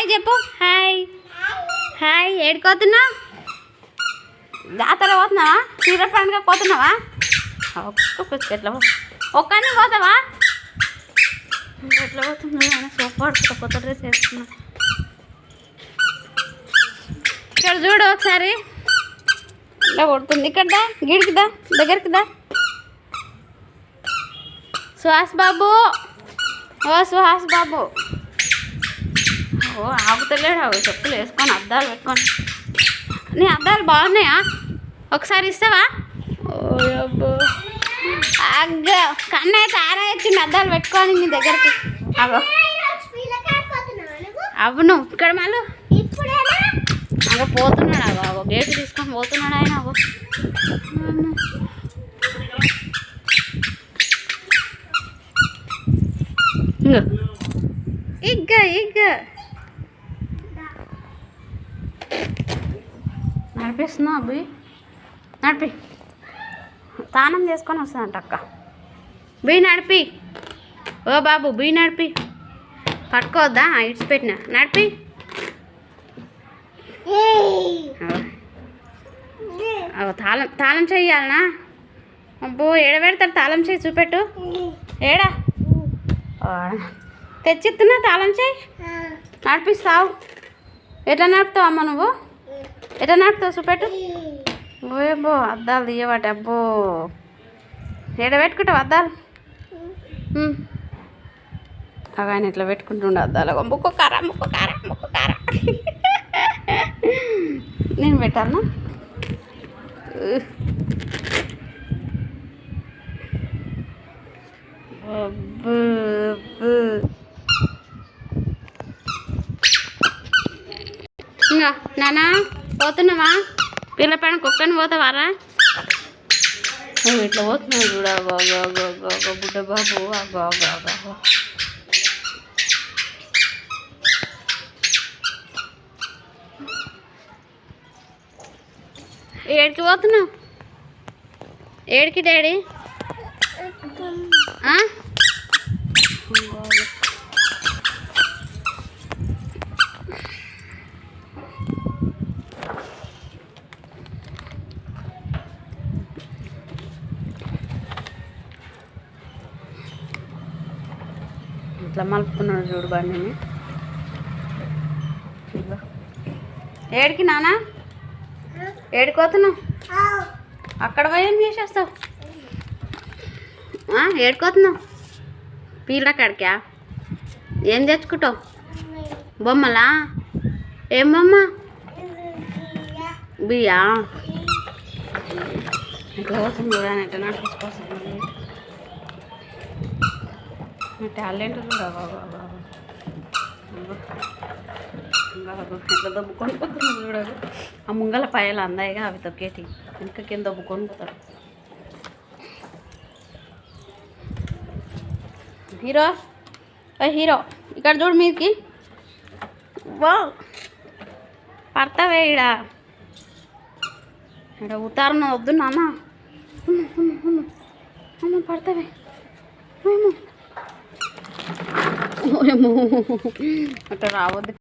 Hi చెప్పు. Hi hi. ఏడుకోతున్నావు? జాతర పోతున్నావా? చీర పండుగ పోతున్నావా? ఎట్లా ఒక్కడిని పోతావా? ఎట్లా పోతున్నావు? సూపర్ కొత్త డ్రెస్ వేసుకున్నా. ఇక్కడ చూడు ఒకసారి. ఇట్లా కొడుతుంది. ఇక్కడ దా, గిడికి దా, దగ్గరికి దా. సుహాస్ బాబు, ఓ సుహాస్ బాబు. ఓ ఆగుతలేడు. చెప్పులు వేసుకొని అద్దాలు పెట్టుకొని. నీ అద్దాలు బాగున్నాయా? ఒకసారి ఇస్తావా? ఓ అబ్బో అగ్గ కన్నయ్య తారా ఇచ్చింది అద్దాలు పెట్టుకొని నీ దగ్గరికి. అగో అవును. ఇక్కడ మళ్ళీ అగో పోతున్నాడు. అగో అగో గేటు తీసుకొని పోతున్నాడు ఆయన. అగో ఇగ్గ ఇగ్గ నడిపిస్తున్నా అబ్బాయి. నడిపి స్నానం చేసుకొని వస్తుందంట అక్క. బియ్యి నడిపి. ఓ బాబు బియ్యి నడిపి. పట్టుకోవద్దా? ఇడ్చి పెట్టిన నడిపి. తాళం తాళం చెయ్యాలనా? అబ్బో ఏడ పెడతాడు తాళం చేయి? చూపెట్టు. ఏడా తెచ్చిస్తున్నా తాళం చేయి. నడిపిస్తావు? ఎట్లా నడుపుతావు అమ్మ నువ్వు? ఎట్లా నడుపుతావు? చూపెట్టు. ఓబో అద్దాలు తీయబట్టి. అబ్బో ఏడ పెట్టుకుంటావు అద్దాలు? ఆయన ఇట్లా పెట్టుకుంటుండే అద్దాలు. ముక్కు కారా ముక్కు కారా ముక్కు కారా. నేను పెట్టాను. ఇంకా నానా పోతున్నావా? పిల్ల పైన కుక్కని పోతావారా? ఇట్లా పోతున్నావు చూడ. బుడ్డ బాబు. అగో ఏడికి పోతున్నావు? ఏడికి డాడీ? ఇట్లా మలుపుకున్నాడు చూడు బండిని. ఏడికి నానా? ఏడుకోతున్నావు? అక్కడ పోయి ఏం చేసేస్తావు? ఏడుకోతున్నావు? పీల కాడికా? ఏం తెచ్చుకుంటావు? బొమ్మలా? ఏం బొమ్మ? బియ్యా? ఇట్లా కోసం చూడాలి. ఎట్లా నడిపించుకోసం టాలెంట్ కూడా. ఇట్లా దొబ్బుకొని పోతున్నాడు చూడదు. ఆ ముంగల పాయలు అందాయిగా అవి తొక్కేటి. ఇంకా కింద దొబ్బుకొని పోతాడు. హీరో హీరో ఇక్కడ చూడు మీదకి. వా పడతావే ఈడ. ఇక్కడ ఉతారణ వద్దు నాన్న. అమ్మ పడతావే. ఏమో అట్లా రావద్దు.